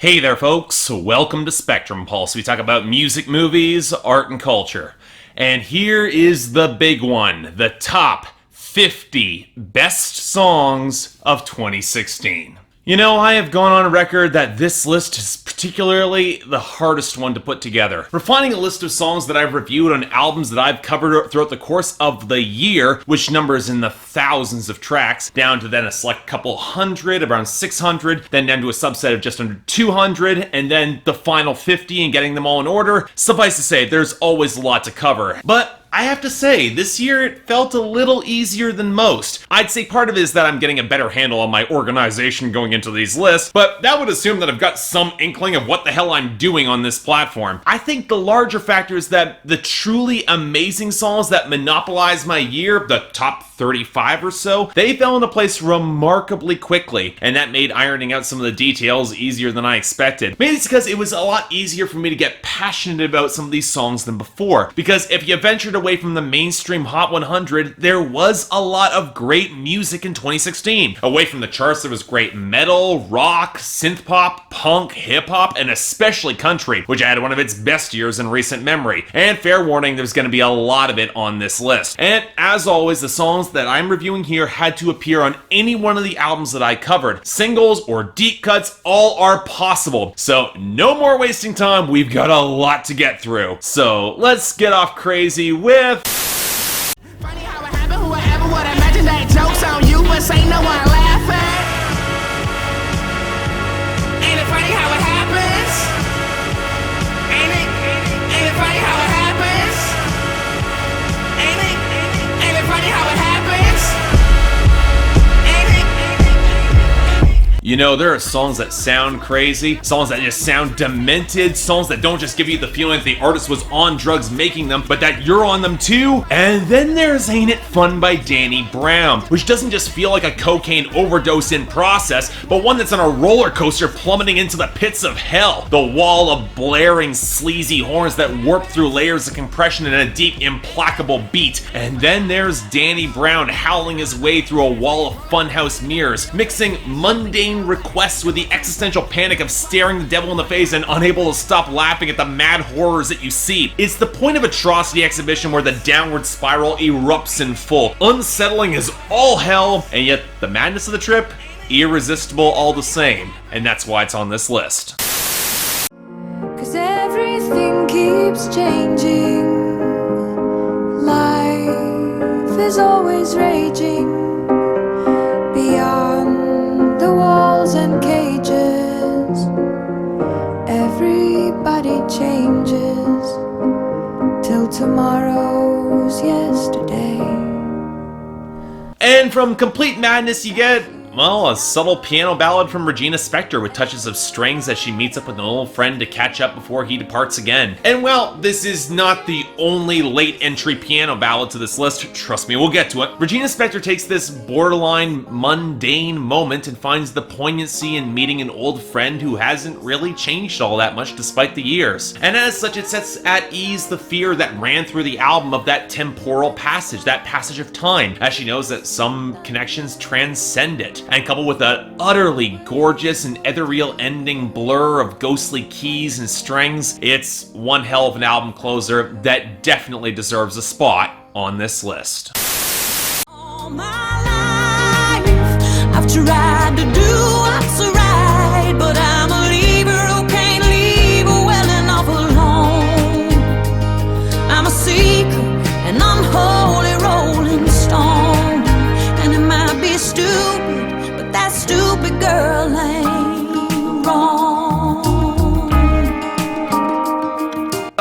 Hey there folks, welcome to Spectrum Pulse. We talk about music, movies, art, and culture. And here is the big one, the top 50 best songs of 2016. You know, I have gone on record that this list is particularly the hardest one to put together. Refining a list of songs that I've reviewed on albums that I've covered throughout the course of the year, which numbers in the thousands of tracks, down to then a select couple hundred, around 600, then down to a subset of just under 200, and then the final 50 and getting them all in order. Suffice to say, there's always a lot to cover. But I have to say, this year it felt a little easier than most. I'd say part of it is that I'm getting a better handle on my organization going into these lists, but that would assume that I've got some inkling of what the hell I'm doing on this platform. I think the larger factor is that the truly amazing songs that monopolized my year, the top 35 or so, they fell into place remarkably quickly, and that made ironing out some of the details easier than I expected. Maybe it's because it was a lot easier for me to get passionate about some of these songs than before, because if you ventured away from the mainstream Hot 100, there was a lot of great music in 2016. Away from the charts, there was great metal, rock, synthpop, punk, hip-hop, and especially country, which had one of its best years in recent memory. And fair warning, there's going to be a lot of it on this list. And as always, the songs that I'm reviewing here had to appear on any one of the albums that I covered. Singles or deep cuts, all are possible. So no more wasting time, we've got a lot to get through. So let's get off crazy with Funny how it happened, whoever would imagine that joke's on you, but say no one laughing. Ain't it funny how it happens? Ain't it funny how it happens? Ain't it funny how it happens? You know, there are songs that sound crazy, songs that just sound demented, songs that don't just give you the feeling that the artist was on drugs making them, but that you're on them too. And then there's Ain't It Fun by Danny Brown, which doesn't just feel like a cocaine overdose in process, but one that's on a roller coaster plummeting into the pits of hell. The wall of blaring, sleazy horns that warp through layers of compression in a deep, implacable beat. And then there's Danny Brown howling his way through a wall of funhouse mirrors, mixing mundane requests with the existential panic of staring the devil in the face and unable to stop laughing at the mad horrors that you see. It's the point of atrocity exhibition where the downward spiral erupts in full. Unsettling as all hell, and yet the madness of the trip, irresistible all the same. And that's why it's on this list. 'Cause everything keeps changing. Life is always raging beyond the walls and cages. Everybody changes till tomorrow's yesterday. And from complete madness you get, well, a subtle piano ballad from Regina Spektor with touches of strings as she meets up with an old friend to catch up before he departs again. And well, this is not the only late entry piano ballad to this list, trust me, we'll get to it. Regina Spektor takes this borderline mundane moment and finds the poignancy in meeting an old friend who hasn't really changed all that much despite the years. And as such, it sets at ease the fear that ran through the album of that temporal passage, that passage of time, as she knows that some connections transcend it. And coupled with an utterly gorgeous and ethereal ending blur of ghostly keys and strings, it's one hell of an album closer that definitely deserves a spot on this list. All my life, I've tried to do what's right, but I'm a leaver who can't leave well enough alone. I'm a seeker, an unholy rolling stone, and it might be stupid, that stupid girl ain't wrong.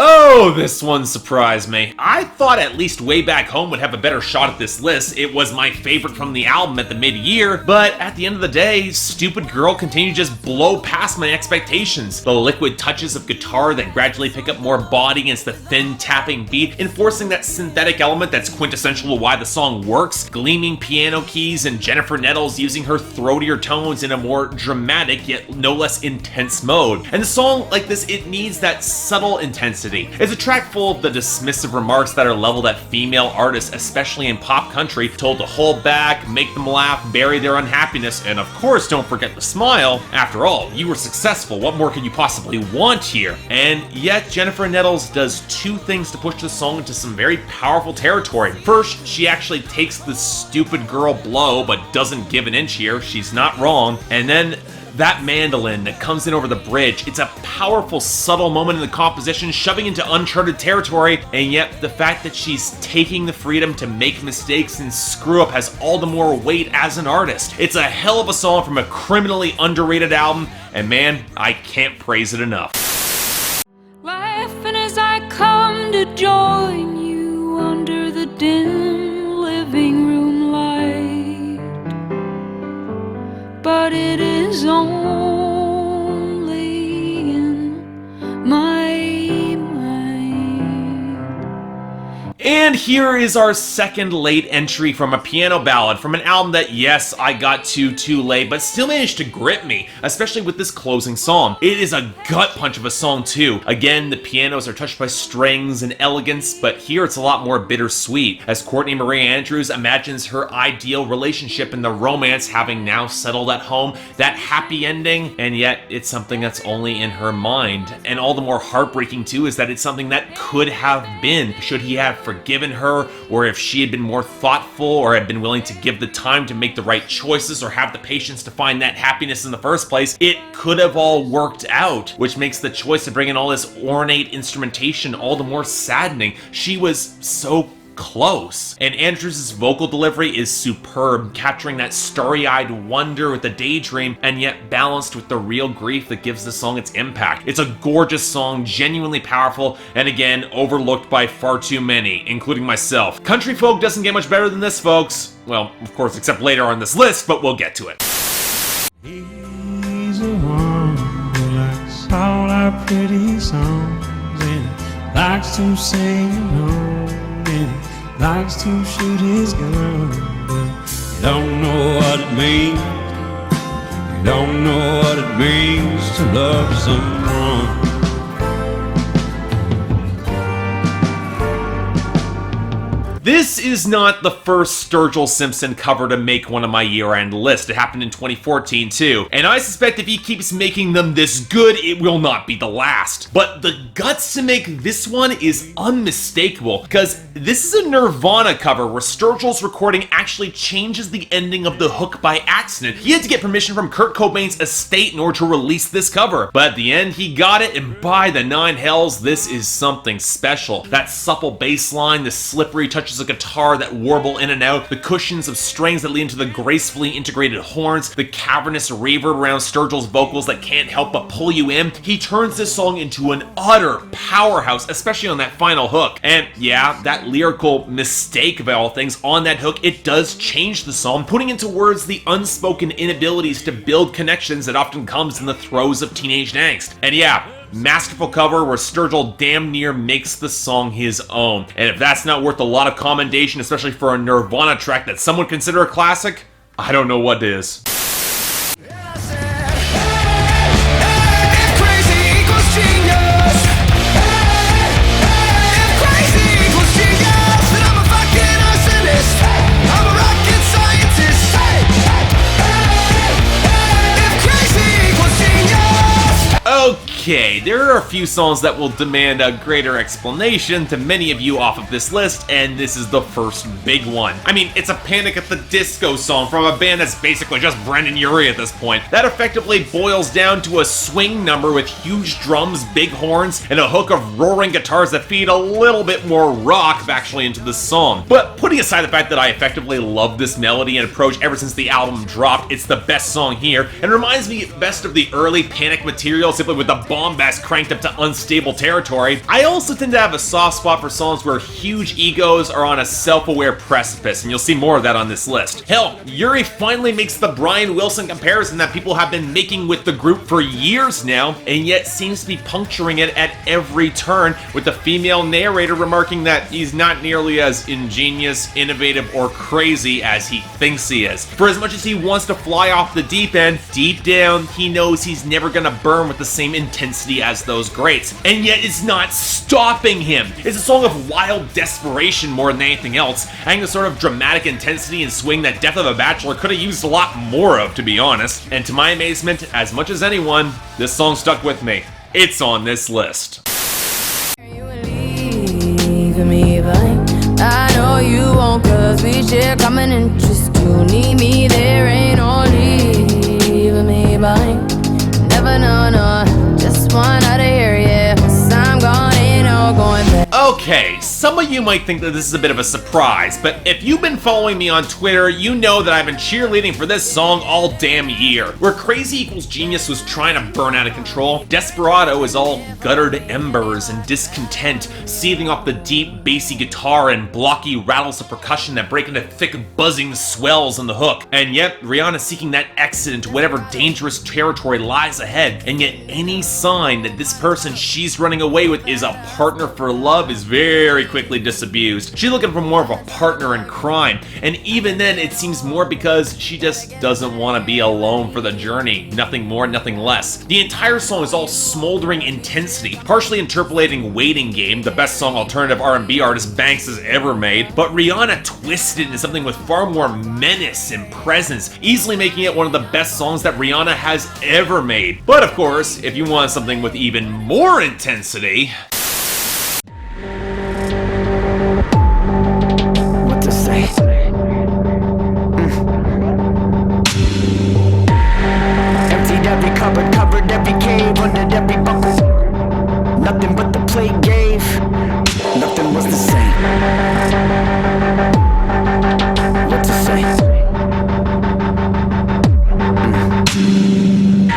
Oh, this one surprised me. I thought at least Way Back Home would have a better shot at this list. It was my favorite from the album at the mid-year, but at the end of the day, Stupid Girl continued to just blow past my expectations. The liquid touches of guitar that gradually pick up more body against the thin tapping beat, enforcing that synthetic element that's quintessential to why the song works, gleaming piano keys, and Jennifer Nettles using her throatier tones in a more dramatic yet no less intense mode. And a song like this, it needs that subtle intensity. It's a track full of the dismissive remarks that are leveled at female artists, especially in pop country, told to hold back, make them laugh, bury their unhappiness, and of course don't forget to smile. After all, you were successful, what more could you possibly want here? And yet Jennifer Nettles does two things to push the song into some very powerful territory. First, she actually takes the stupid girl blow but doesn't give an inch here, she's not wrong, and then that mandolin that comes in over the bridge, it's a powerful, subtle moment in the composition, shoving into uncharted territory, and yet the fact that she's taking the freedom to make mistakes and screw up has all the more weight as an artist. It's a hell of a song from a criminally underrated album, and man, I can't praise it enough. Laughing as I come to join you under the dim living room light, but it is only in my And here is our second late entry from a piano ballad from an album that, yes, I got to too late, but still managed to grip me, especially with this closing song. It is a gut punch of a song too. Again, the pianos are touched by strings and elegance, but here it's a lot more bittersweet, as Courtney Marie Andrews imagines her ideal relationship and the romance having now settled at home, that happy ending, and yet it's something that's only in her mind. And all the more heartbreaking too is that it's something that could have been, should he have forgiven her, or if she had been more thoughtful or had been willing to give the time to make the right choices or have the patience to find that happiness in the first place, it could have all worked out, which makes the choice to bring in all this ornate instrumentation all the more saddening. She was so close. And Andrews' vocal delivery is superb, capturing that starry-eyed wonder with the daydream, and yet balanced with the real grief that gives the song its impact. It's a gorgeous song, genuinely powerful, and again, overlooked by far too many, including myself. Country folk doesn't get much better than this, folks. Well, of course, except later on this list, but we'll get to it. He's the one who likes all our pretty songs, and likes to sing along, and likes to shoot his gun, but you don't know what it means. You don't know what it means to love someone. This is not the first Sturgill Simpson cover to make one of my year-end list. It happened in 2014 too, and I suspect if he keeps making them this good, it will not be the last. But the guts to make this one is unmistakable, because this is a Nirvana cover where Sturgill's recording actually changes the ending of the hook by accident. He had to get permission from Kurt Cobain's estate in order to release this cover, but at the end he got it, and by the nine hells, this is something special. That supple bass line, the slippery touches of guitar that warble in and out, the cushions of strings that lead into the gracefully integrated horns, the cavernous reverb around Sturgill's vocals that can't help but pull you in. He turns this song into an utter powerhouse, especially on that final hook. And yeah, that lyrical mistake of all things on that hook, it does change the song, putting into words the unspoken inabilities to build connections that often comes in the throes of teenage angst. And yeah, masterful cover where Sturgill damn near makes the song his own. And if that's not worth a lot of commendation, especially for a Nirvana track that some would consider a classic, I don't know what is. Okay, there are a few songs that will demand a greater explanation to many of you off of this list, and this is the first big one. I mean, it's a Panic at the Disco song from a band that's basically just Brendan Urie at this point. That effectively boils down to a swing number with huge drums, big horns, and a hook of roaring guitars that feed a little bit more rock actually into the song. But putting aside the fact that I effectively love this melody and approach ever since the album dropped, it's the best song here, and reminds me best of the early Panic material, simply with the bombast cranked up to unstable territory. I also tend to have a soft spot for songs where huge egos are on a self-aware precipice, and you'll see more of that on this list. Hell, Urie finally makes the Brian Wilson comparison that people have been making with the group for years now, and yet seems to be puncturing it at every turn, with the female narrator remarking that he's not nearly as ingenious, innovative, or crazy as he thinks he is. For as much as he wants to fly off the deep end, deep down, he knows he's never gonna burn with the same intensity intensity as those greats, and yet it's not stopping him. It's a song of wild desperation more than anything else, adding the sort of dramatic intensity and swing that Death of a Bachelor could have used a lot more of, to be honest. And to my amazement, as much as anyone, this song stuck with me. It's on this list. You will leave me, but I know you won't, cause we share common interest. You need me, there ain't no leaving me behind. Never know, no, just one out of here, yeah. 'Cause I'm gone, ain't no going back. Okay, some of you might think that this is a bit of a surprise, but if you've been following me on Twitter, you know that I've been cheerleading for this song all damn year. Where Crazy Equals Genius was trying to burn out of control, Desperado is all guttered embers and discontent, seething off the deep, bassy guitar and blocky rattles of percussion that break into thick, buzzing swells on the hook. And yet, Rihanna's seeking that exit into whatever dangerous territory lies ahead, and yet any sign that this person she's running away with is a partner for love is very quickly disabused. She's looking for more of a partner in crime, and even then it seems more because she just doesn't want to be alone for the journey. Nothing more, nothing less. The entire song is all smoldering intensity, partially interpolating Waiting Game, the best song alternative R&B artist Banks has ever made, but Rihanna twisted into something with far more menace and presence, easily making it one of the best songs that Rihanna has ever made. But of course, if you want something with even more intensity, Emptied every cupboard, covered every cave, undid every buckle. Nothing but the plate gave, nothing was the same. What to say?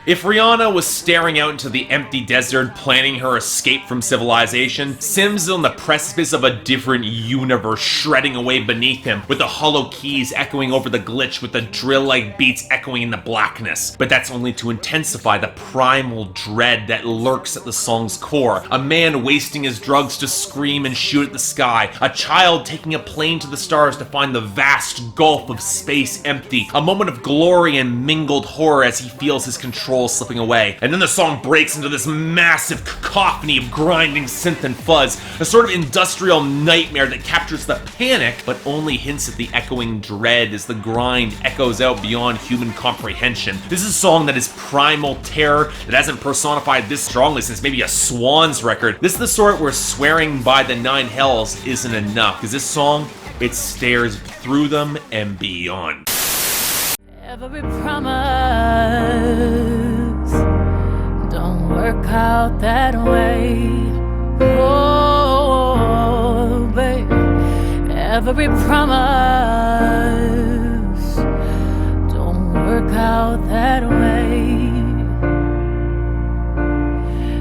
if Rihanna was staring out into the empty desert, planning her escape from civilization, Sims is on the precipice of a different universe shredding away beneath him, with the hollow keys echoing over the glitch with the drill-like beats echoing in the blackness. But that's only to intensify the primal dread that lurks at the song's core. A man wasting his drugs to scream and shoot at the sky. A child taking a plane to the stars to find the vast gulf of space empty. A moment of glory and mingled horror as he feels his control slipping away. And then the song breaks into this massive cacophony of grinding synth and fuzz, a sort of industrial nightmare that captures the panic, but only hints at the echoing dread as the grind echoes out beyond human comprehension. This is a song that is primal terror, that hasn't personified this strongly since maybe a Swans record. This is the sort where swearing by the nine hells isn't enough, because this song, it stares through them and beyond. Every promise don't work out that way. Oh, babe. Every promise don't work out that way.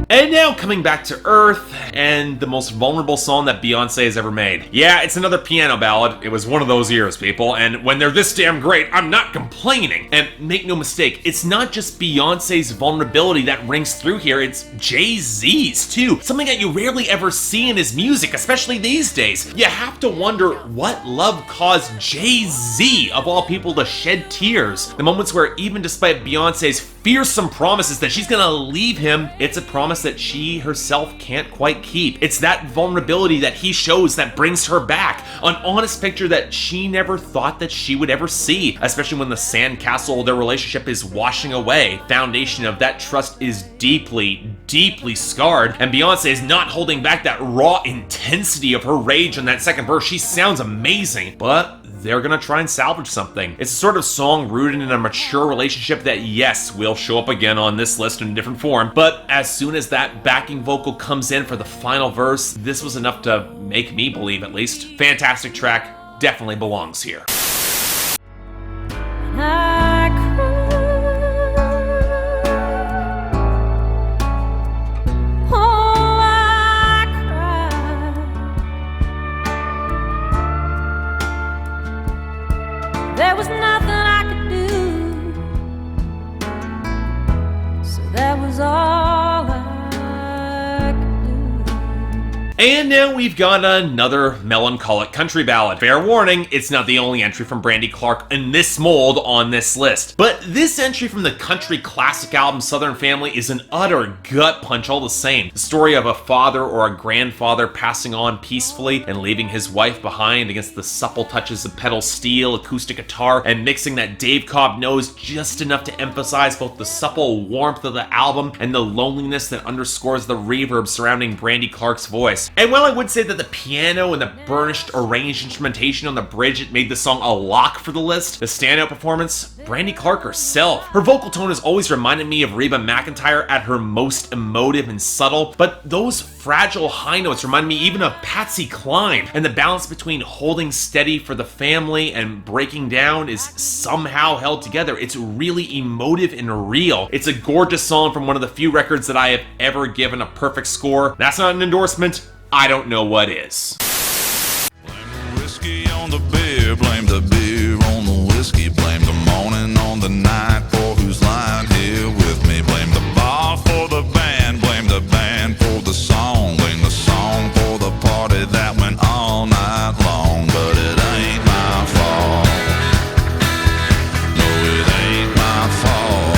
And now coming back to Earth, and the most vulnerable song that Beyonce has ever made. Yeah, it's another piano ballad. It was one of those years, people, and when they're this damn great, I'm not complaining. And make no mistake, it's not just Beyonce's vulnerability that rings through here, it's Jay-Z's too. Something that you rarely ever see in his music, especially these days. You have to wonder what love caused Jay-Z, of all people, to shed tears. The moments where even despite Beyonce's fearsome promises that she's gonna leave him, it's a promise that she herself can't quite keep. It's that vulnerability that he shows that brings her back. An honest picture that she never thought that she would ever see, especially when the sandcastle of their relationship is washing away. Foundation of that trust is deeply, deeply scarred, and Beyonce is not holding back that raw intensity of her rage in that second verse. She sounds amazing, but they're gonna try and salvage something. It's a sort of song rooted in a mature relationship that, yes, will show up again on this list in a different form, but as soon as that backing vocal comes in for the final verse, this was enough to make me believe, at least. Fantastic track, definitely belongs here. I cry. Oh, I cry. There was nothing I could do, so that was all I could do. And now we've got another melancholic country ballad. Fair warning, it's not the only entry from Brandy Clark in this mold on this list. But this entry from the country classic album Southern Family is an utter gut punch all the same. The story of a father or a grandfather passing on peacefully and leaving his wife behind against the supple touches of pedal steel, acoustic guitar, and mixing that Dave Cobb knows just enough to emphasize both the supple warmth of the album and the loneliness that underscores the reverb surrounding Brandy Clark's voice. And while I would say that the piano and the burnished arranged instrumentation on the bridge made the song a lock for the list, the standout performance, Brandy Clark herself. Her vocal tone has always reminded me of Reba McEntire at her most emotive and subtle, but those fragile high notes remind me even of Patsy Cline, and the balance between holding steady for the family and breaking down is somehow held together. It's really emotive and real. It's a gorgeous song from one of the few records that I have ever given a perfect score. That's not an endorsement. I don't know what is. Blame the whiskey on the beer, blame the beer on the whiskey, blame the morning on the night for who's lying here with me, blame the bar for the band for the song, blame the song for the party that went all night long, but it ain't my fault. No, it ain't my fault.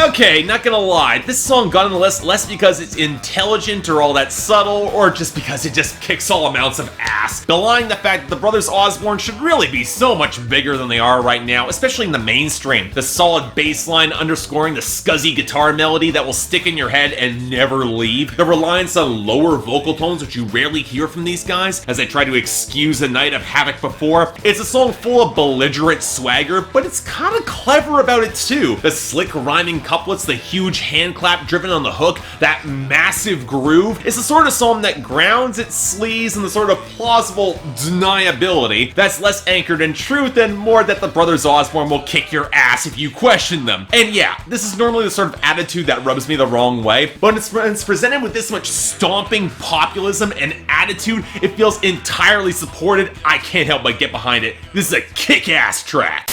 Okay, not gonna lie, this song got on the list less because it's intelligent or all that subtle, or just because it just kicks all amounts of ass, belying the fact that the brothers Osborne should really be so much bigger than they are right now, especially in the mainstream. The solid bass line underscoring the scuzzy guitar melody that will stick in your head and never leave. The reliance on lower vocal tones, which you rarely hear from these guys, as they try to excuse a night of havoc before. It's a song full of belligerent swagger, but it's kind of clever about it too. The slick rhyming couplets, the huge hand clap driven on the hook, that massive groove. It's the sort of song that grounds its sleaze in the sort of plausible deniability that's less anchored in truth and more that the brothers Osborne will kick your ass if you question them. And yeah, this is normally the sort of attitude that rubs me the wrong way, but it's presented with this much stomping populism and attitude, it feels entirely supported. I can't help but get behind it. This is a kick-ass track.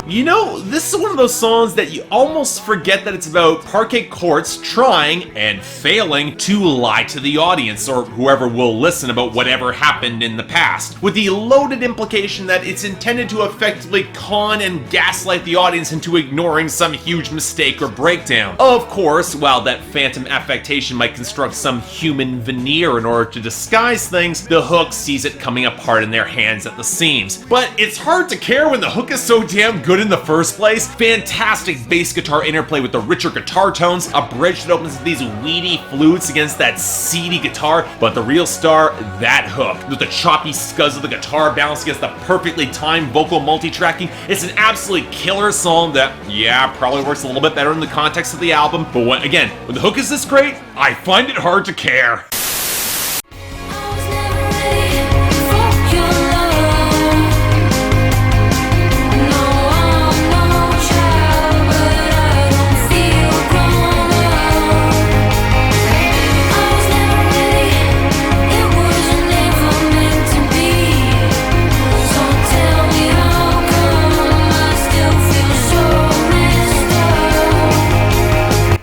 You know, this is one of those songs that you almost forget that it's about Parquet courts trying and failing to lie to the audience or whoever will listen about whatever happened in the past, with the loaded implication that it's intended to effectively con and gaslight the audience into ignoring some huge mistake or breakdown. Of course, while that phantom affectation might construct some human veneer in order to disguise things, the hook sees it coming apart in their hands at the seams. But it's hard to care when the hook is so damn good in the first place. Fantastic bass guitar interplay with the richer guitar tones, a bridge that opens with these weedy flutes against that seedy guitar, but the real star, that hook, with the choppy scuzz of the guitar balanced against the perfectly timed vocal multi-tracking. It's an absolutely killer song that, yeah, probably works a little bit better in the context of the album, but when the hook is this great, I find it hard to care.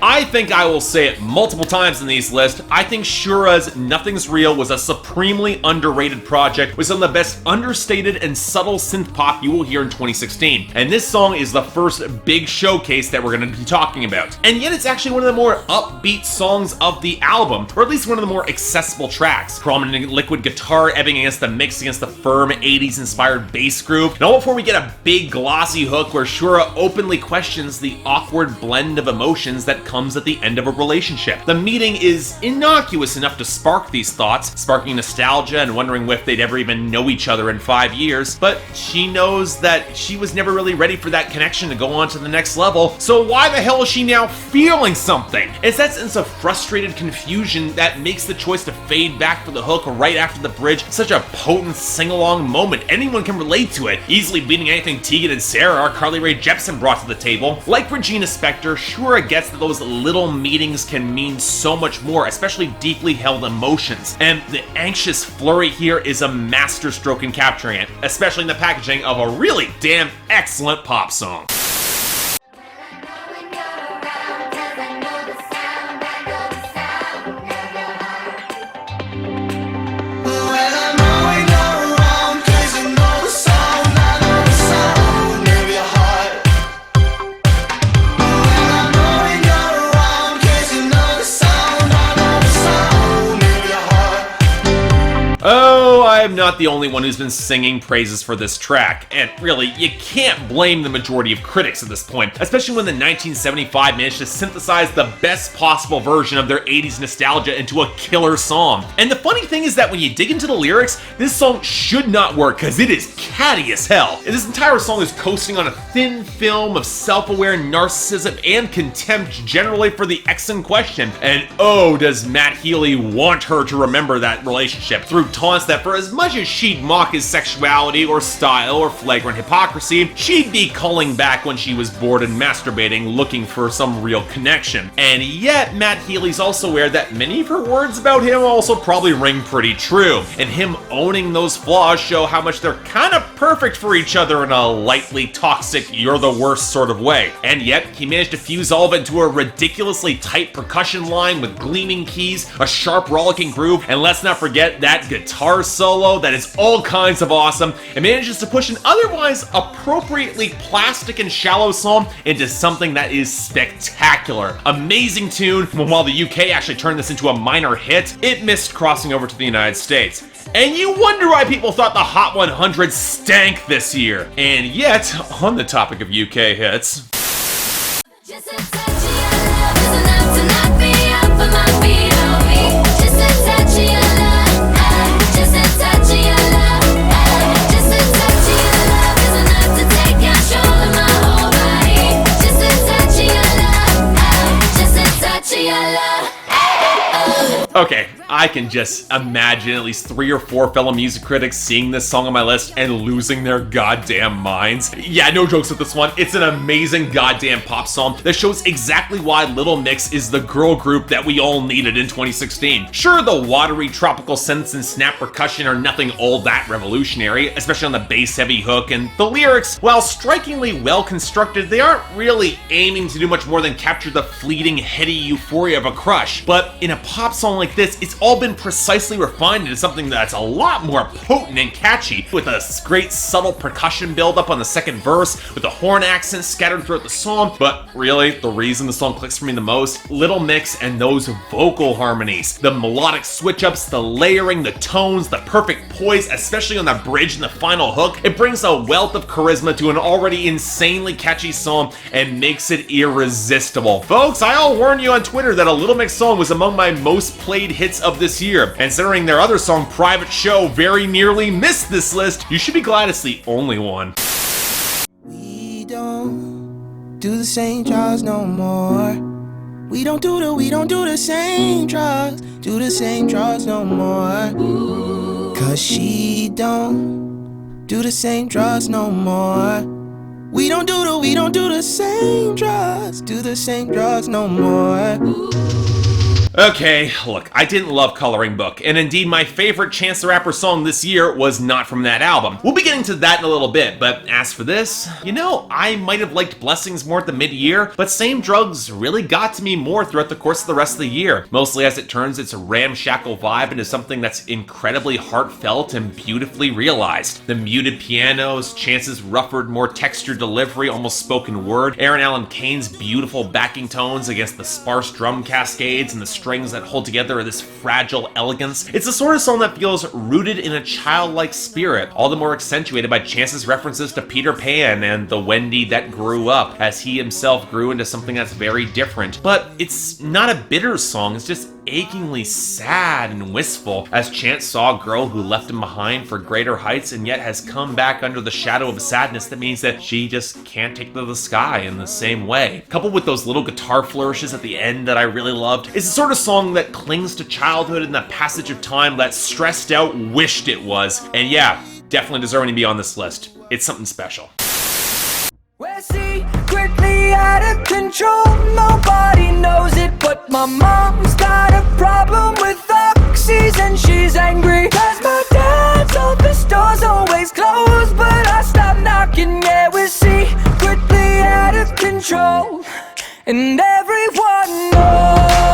I think I will say it multiple times in these lists. I think Shura's Nothing's Real was a supremely underrated project with some of the best understated and subtle synth pop you will hear in 2016. And this song is the first big showcase that we're going to be talking about. And yet it's actually one of the more upbeat songs of the album, or at least one of the more accessible tracks. Prominent liquid guitar ebbing against the mix against the firm 80s inspired bass groove. And all before we get a big glossy hook where Shura openly questions the awkward blend of emotions that comes at at the end of a relationship. The meeting is innocuous enough to spark these thoughts, sparking nostalgia and wondering if they'd ever even know each other in 5 years, but she knows that she was never really ready for that connection to go on to the next level, so why the hell is she now feeling something? It's that sense of frustrated confusion that makes the choice to fade back for the hook right after the bridge such a potent sing-along moment. Anyone can relate to it, easily beating anything Tegan and Sarah or Carly Rae Jepsen brought to the table. Like Regina Spektor, Shura gets that those little meetings can mean so much more, especially deeply held emotions, and the anxious flurry here is a masterstroke in capturing it, especially in the packaging of a really damn excellent pop song. I'm not the only one who's been singing praises for this track, and really, you can't blame the majority of critics at this point, especially when the 1975 managed to synthesize the best possible version of their 80s nostalgia into a killer song. And the funny thing is that when you dig into the lyrics, this song should not work because it is catty as hell. And this entire song is coasting on a thin film of self-aware narcissism and contempt generally for the ex in question. And oh, does Matt Healy want her to remember that relationship through taunts that for as much as she'd mock his sexuality or style or flagrant hypocrisy, she'd be calling back when she was bored and masturbating looking for some real connection. And yet, Matt Healy's also aware that many of her words about him also probably ring pretty true, and him owning those flaws show how much they're kind of perfect for each other in a lightly toxic, you're the worst sort of way. And yet, he managed to fuse all of it into a ridiculously tight percussion line with gleaming keys, a sharp rollicking groove, and let's not forget that guitar solo that is all kinds of awesome, and manages to push an otherwise appropriately plastic and shallow song into something that is spectacular. Amazing tune, while the UK actually turned this into a minor hit, it missed crossing over to the United States. And you wonder why people thought the Hot 100 stank this year. And yet, on the topic of UK hits, Just a touch of your love is enough to knock me off of my feet, oh me. Just a touch of your love, just a touch of your love, just a touch of your love is enough to take control of my whole body. Just a touch of your love, just a touch of your love. okay, I can just imagine at least 3 or 4 fellow music critics seeing this song on my list and losing their goddamn minds. Yeah, no jokes with this one. It's an amazing goddamn pop song that shows exactly why Little Mix is the girl group that we all needed in 2016. Sure, the watery tropical synths and snap percussion are nothing all that revolutionary, especially on the bass-heavy hook, and the lyrics, while strikingly well-constructed, they aren't really aiming to do much more than capture the fleeting, heady euphoria of a crush. But in a pop song like this, it's all been precisely refined into something that's a lot more potent and catchy, with a great subtle percussion build-up on the second verse, with the horn accents scattered throughout the song. But really, the reason the song clicks for me the most, Little Mix and those vocal harmonies. The melodic switch-ups, the layering, the tones, the perfect poise, especially on the bridge and the final hook. It brings a wealth of charisma to an already insanely catchy song and makes it irresistible. Folks, I'll warn you on Twitter that a Little Mix song was among my most played hits of this year. Considering their other song, Private Show, very nearly missed this list, you should be glad it's the only one. We don't do the same drugs no more. We don't do the same drugs no more. Cause she don't do the same drugs no more. We don't do the same drugs no more. Okay, look, I didn't love Coloring Book, and indeed my favorite Chance the Rapper song this year was not from that album. We'll be getting to that in a little bit, but as for this, you know, I might have liked Blessings more at the mid-year, but Same Drugs really got to me more throughout the course of the rest of the year, mostly as it turns its ramshackle vibe into something that's incredibly heartfelt and beautifully realized. The muted pianos, Chance's rougher, more textured delivery, almost spoken word, Aaron Allen Kane's beautiful backing tones against the sparse drum cascades, and the strings that hold together this fragile elegance. It's the sort of song that feels rooted in a childlike spirit, all the more accentuated by Chance's references to Peter Pan and the Wendy that grew up, as he himself grew into something that's very different. But it's not a bitter song, it's just achingly sad and wistful, as Chance saw a girl who left him behind for greater heights and yet has come back under the shadow of sadness that means that she just can't take to the sky in the same way. Coupled with those little guitar flourishes at the end that I really loved, it's the sort of song that clings to childhood and the passage of time that stressed out wished it was. And yeah, definitely deserving to be on this list. It's something special. We're secretly out of control, nobody knows it, but my mom's got a problem with oxys and she's angry, cause my dad's office door's always closed, but I stopped knocking. Yeah, we're secretly out of control, and everyone knows.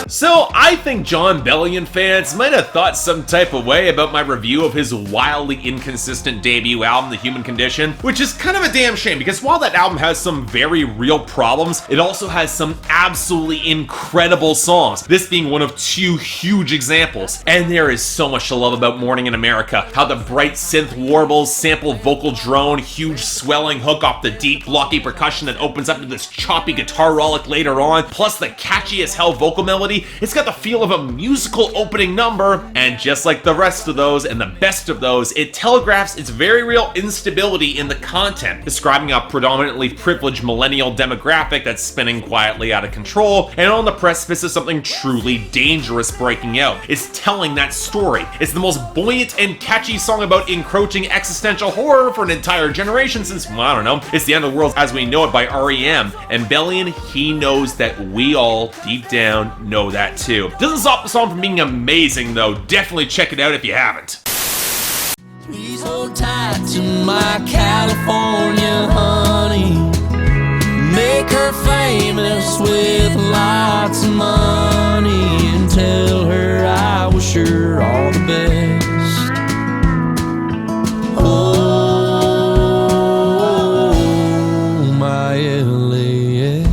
So I think John Bellion fans might have thought some type of way about my review of his wildly inconsistent debut album, The Human Condition, which is kind of a damn shame because while that album has some very real problems, it also has some absolutely incredible songs, this being one of two huge examples. And there is so much to love about Morning in America, how the bright synth warbles, sample vocal drone, huge swelling hook off the deep blocky percussion that opens up to this choppy guitar rollick later on, plus the catchy as hell vocal melody. It's got the feel of a musical opening number, and just like the rest of those and the best of those, it telegraphs its very real instability in the content, describing a predominantly privileged millennial demographic that's spinning quietly out of control and on the precipice of something truly dangerous breaking out. It's telling that story. It's the most buoyant and catchy song about encroaching existential horror for an entire generation since, well, I don't know, It's the End of the World as We Know It by R.E.M. And Bellion, he knows that we all, deep down, know that too. Doesn't stop the song from being amazing though. Definitely check it out if you haven't. Please hold tight to my California honey. Make her famous with lots of money, and tell her I wish her all the best. Oh, my LAX.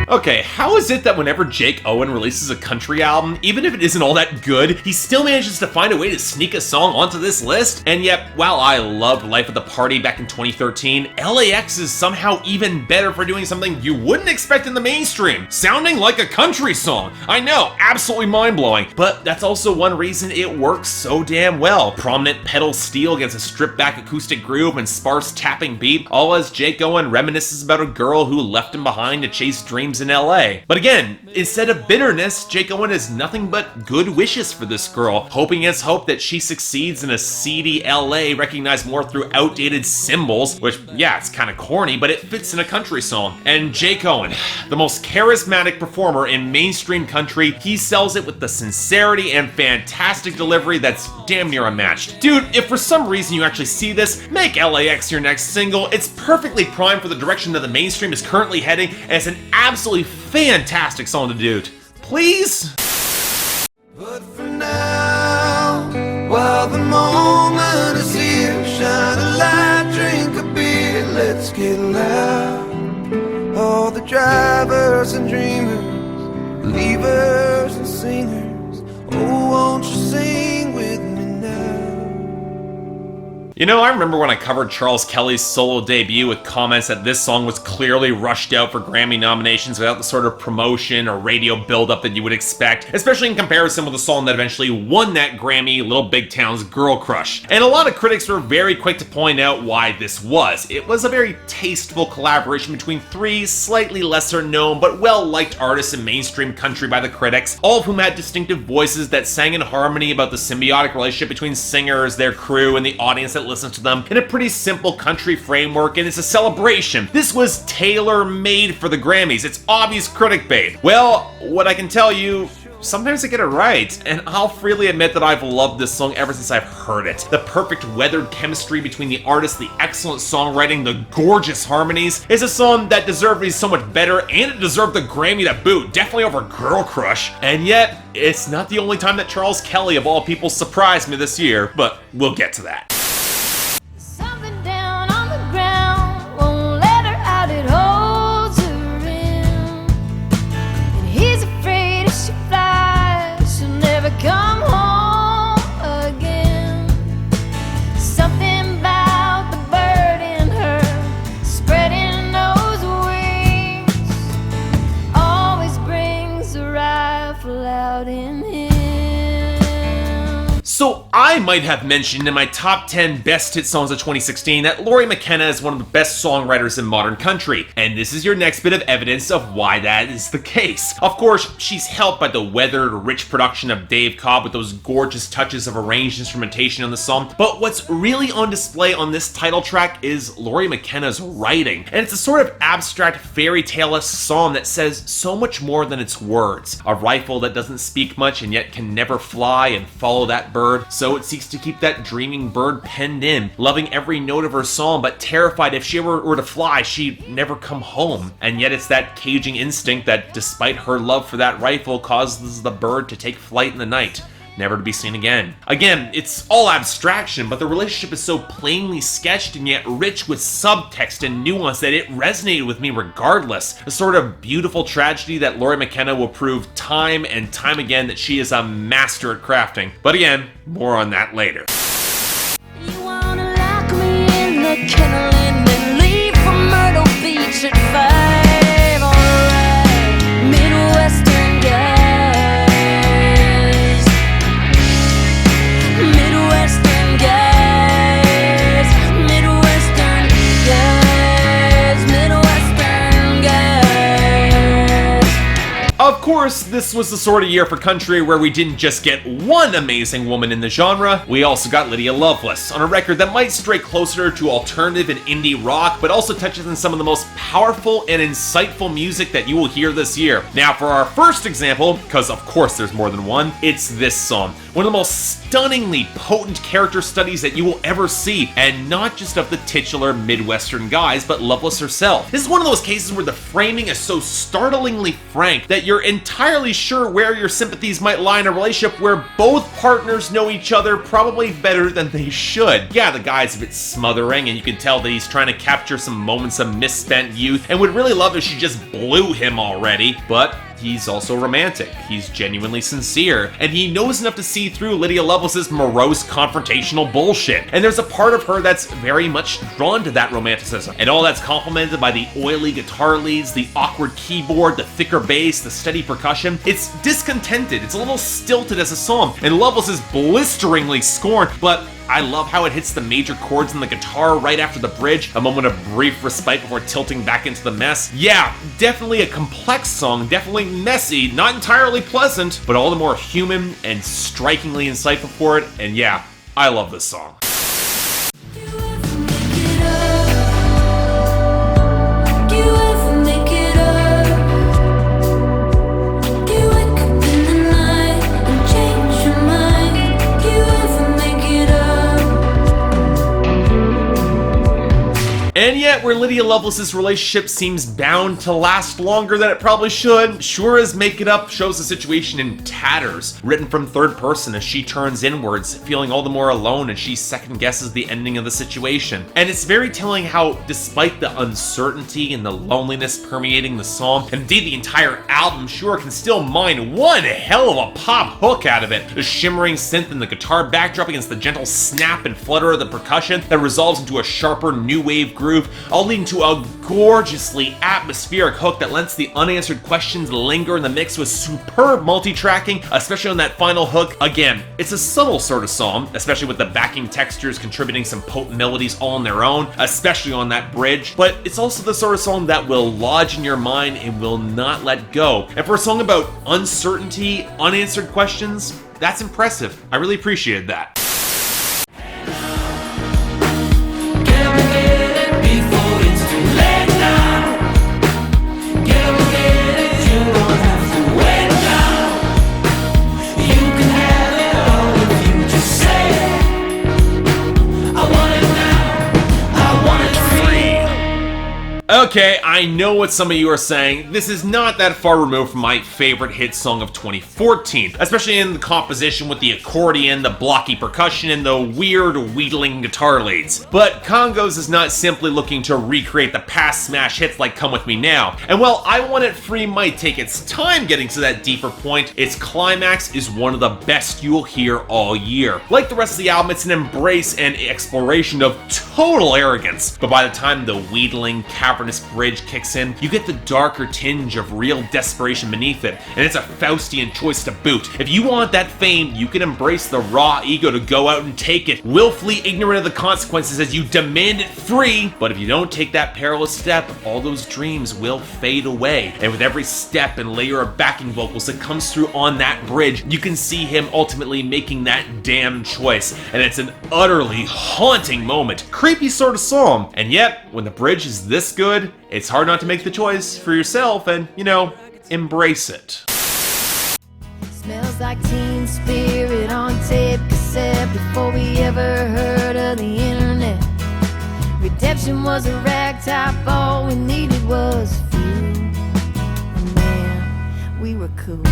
Okay, how is it that whenever Jake Owen releases a country album, even if it isn't all that good, he still manages to find a way to sneak a song onto this list? And yet, while I loved Life at the Party back in 2013, LAX is somehow even better for doing something you wouldn't expect in the mainstream, sounding like a country song. I know, absolutely mind-blowing, but that's also one reason it works so damn well. Prominent pedal steel against a stripped-back acoustic groove and sparse tapping beat, all as Jake Owen reminisces about a girl who left him behind to chase dreams in LA. But again, instead of bitterness, Jake Owen has nothing but good wishes for this girl, hoping against hope that she succeeds in a seedy LA recognized more through outdated cymbals, which, yeah, it's kind of corny, but it fits in a country song. And Jake Owen, the most charismatic performer in mainstream country, he sells it with the sincerity and fantastic delivery that's damn near unmatched. Dude, if for some reason you actually see this, make LAX your next single. It's perfectly primed for the direction that the mainstream is currently heading, and it's an absolutely fantastic song to do. Please? But for now, while the moment is here, shine a light, drink a beer, let's get loud. All the drivers and dreamers, believers and singers, oh, won't you sing with me now? You know, I remember when I covered Charles Kelley's solo debut with comments that this song was clearly rushed out for Grammy nominations without the sort of promotion or radio buildup that you would expect, especially in comparison with the song that eventually won that Grammy, Little Big Town's Girl Crush. And a lot of critics were very quick to point out why this was. It was a very tasteful collaboration between three slightly lesser known but well-liked artists in mainstream country by the critics, all of whom had distinctive voices that sang in harmony about the symbiotic relationship between singers, their crew, and the audience that listens to them in a pretty simple country framework, and it's a celebration. This was tailor-made for the Grammys. It's obvious critic bait. Well, what I can tell you, sometimes I get it right, and I'll freely admit that I've loved this song ever since I've heard it. The perfect weathered chemistry between the artists, the excellent songwriting, the gorgeous harmonies. It's a song that deserved to be so much better, and it deserved the Grammy to boot, definitely over Girl Crush. And yet, it's not the only time that Charles Kelley, of all people, surprised me this year, but we'll get to that. Something down on the ground won't let her out, it holds out in him. So I might have mentioned in my top 10 best hit songs of 2016 that Lori McKenna is one of the best songwriters in modern country, and this is your next bit of evidence of why that is the case. Of course, she's helped by the weathered, rich production of Dave Cobb with those gorgeous touches of arranged instrumentation on the song, but what's really on display on this title track is Lori McKenna's writing, and it's a sort of abstract fairy tale-esque song that says so much more than its words. A rifle that doesn't speak much and yet can never fly and follow that bird, so it seeks to keep that dreaming bird penned in, loving every note of her song, but terrified if she ever were to fly, she'd never come home. And yet it's that caging instinct that, despite her love for that rifle, causes the bird to take flight in the night, never to be seen again. Again, it's all abstraction, but the relationship is so plainly sketched and yet rich with subtext and nuance that it resonated with me regardless. A sort of beautiful tragedy that Lori McKenna will prove time and time again that she is a master at crafting. But again, more on that later. You wanna lock me in the kennel and then leave for Myrtle Beach at 5, alright. Midwestern guys, Midwestern guys, Midwestern guys, Midwestern guys. Of course, this was the sort of year for country where we didn't just get one amazing woman in the genre, we also got Lydia Loveless, on a record that might stray closer to alternative and indie rock, but also touches on some of the most powerful and insightful music that you will hear this year. Now for our first example, because of course there's more than one, it's this song. One of the most stunningly potent character studies that you will ever see, and not just of the titular Midwestern guys, but Loveless herself. This is one of those cases where the framing is so startlingly frank that you're entirely sure where your sympathies might lie in a relationship where both partners know each other probably better than they should. Yeah, the guy's a bit smothering, and you can tell that he's trying to capture some moments of misspent youth, and would really love if she just blew him already, but he's also romantic, he's genuinely sincere, and he knows enough to see through Lydia Lovelace's morose, confrontational bullshit. And there's a part of her that's very much drawn to that romanticism, and all that's complemented by the oily guitar leads, the awkward keyboard, the thicker bass, the steady percussion. It's discontented, it's a little stilted as a song, and Lovelace is blisteringly scorned, but I love how it hits the major chords in the guitar right after the bridge, a moment of brief respite before tilting back into the mess. Yeah, definitely a complex song, definitely messy, not entirely pleasant, but all the more human and strikingly insightful for it, and yeah, I love this song. And yet, where Lydia Lovelace's relationship seems bound to last longer than it probably should, Shura's Make It Up shows the situation in tatters, written from third person as she turns inwards, feeling all the more alone as she second guesses the ending of the situation. And it's very telling how, despite the uncertainty and the loneliness permeating the song, and indeed the entire album, Shura can still mine one hell of a pop hook out of it. The shimmering synth and the guitar backdrop against the gentle snap and flutter of the percussion that resolves into a sharper new wave groove, all leading to a gorgeously atmospheric hook that lets the unanswered questions linger in the mix with superb multi-tracking, especially on that final hook. Again, it's a subtle sort of song, especially with the backing textures contributing some potent melodies all on their own, especially on that bridge, but it's also the sort of song that will lodge in your mind and will not let go. And for a song about uncertainty, unanswered questions, that's impressive. I really appreciated that. Okay, I know what some of you are saying. This is not that far removed from my favorite hit song of 2014, especially in the composition with the accordion, the blocky percussion, and the weird wheedling guitar leads. But Congos is not simply looking to recreate the past smash hits like Come With Me Now. And while I Want It Free might take its time getting to that deeper point, its climax is one of the best you'll hear all year. Like the rest of the album, it's an embrace and exploration of total arrogance, but by the time the wheedling, cavernous this bridge kicks in, you get the darker tinge of real desperation beneath it, and it's a Faustian choice to boot. If you want that fame, you can embrace the raw ego to go out and take it, willfully ignorant of the consequences as you demand it free. But if you don't take that perilous step, all those dreams will fade away. And with every step and layer of backing vocals that comes through on that bridge, you can see him ultimately making that damn choice. And it's an utterly haunting moment. Creepy sort of song. And yet, when the bridge is this good, it's hard not to make the choice for yourself and, embrace it. Smells like Teen Spirit on tape cassette before we ever heard of the internet. Redemption was a ragtop, all we needed was a few. And man, we were cool.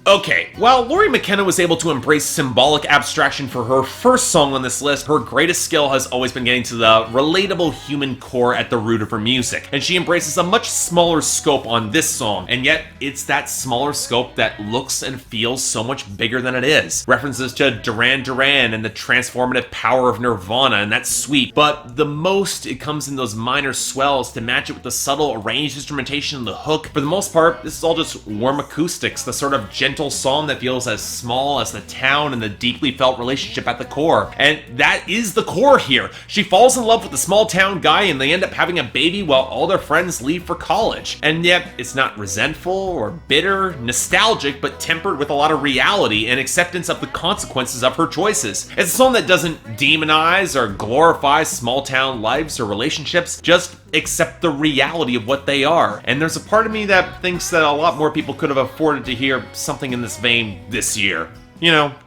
Okay, while Lori McKenna was able to embrace symbolic abstraction for her first song on this list, her greatest skill has always been getting to the relatable human core at the root of her music, and she embraces a much smaller scope on this song, and yet it's that smaller scope that looks and feels so much bigger than it is. References to Duran Duran and the transformative power of Nirvana, and that's sweet, but the most it comes in those minor swells to match it with the subtle arranged instrumentation and the hook. For the most part, this is all just warm acoustics, the sort of gentle song that feels as small as the town and the deeply felt relationship at the core. And that is the core here. She falls in love with the small town guy and they end up having a baby while all their friends leave for college. And yet, it's not resentful or bitter, nostalgic, but tempered with a lot of reality and acceptance of the consequences of her choices. It's a song that doesn't demonize or glorify small town lives or relationships, just accept the reality of what they are. And there's a part of me that thinks that a lot more people could have afforded to hear something in this vein this year.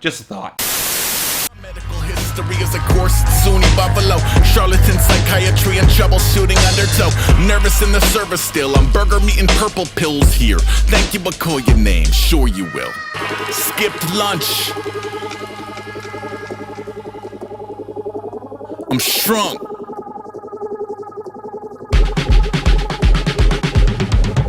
Just a thought. Medical history is a course at SUNY Buffalo. Charlatan psychiatry and troubleshooting undertow. Nervous in the service still. I'm burger meat and purple pills here. Thank you, but call your name. Sure you will. Skipped lunch. I'm shrunk.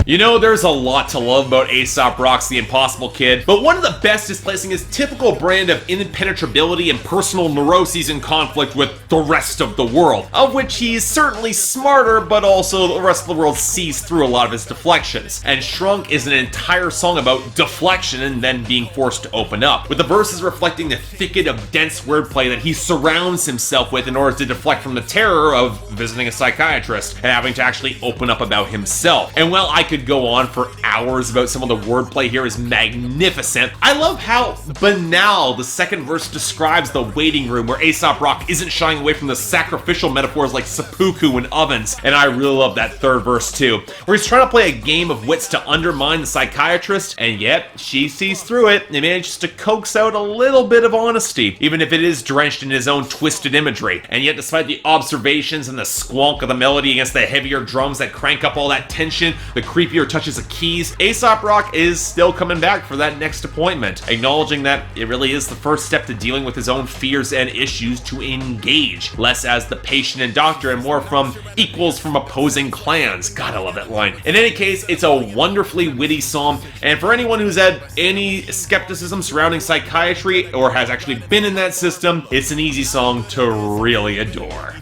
There's a lot to love about Aesop Rock's The Impossible Kid, but one of the best is placing his typical brand of impenetrability and personal neuroses in conflict with the rest of the world, of which he's certainly smarter, but also the rest of the world sees through a lot of his deflections. And Shrunk is an entire song about deflection and then being forced to open up, with the verses reflecting the thicket of dense wordplay that he surrounds himself with in order to deflect from the terror of visiting a psychiatrist and having to actually open up about himself. And while I could go on for hours about some of the wordplay here is magnificent, I love how banal the second verse describes the waiting room where Aesop Rock isn't shying away from the sacrificial metaphors like seppuku and ovens. And I really love that third verse too, where he's trying to play a game of wits to undermine the psychiatrist, and yet she sees through it and manages to coax out a little bit of honesty, even if it is drenched in his own twisted imagery. And yet, despite the observations and the squonk of the melody against the heavier drums that crank up all that tension, the creepier touches of keys, Aesop Rock is still coming back for that next appointment, acknowledging that it really is the first step to dealing with his own fears and issues to engage, less as the patient and doctor and more from equals from opposing clans. God, I love that line. In any case, it's a wonderfully witty song, and for anyone who's had any skepticism surrounding psychiatry or has actually been in that system, it's an easy song to really adore.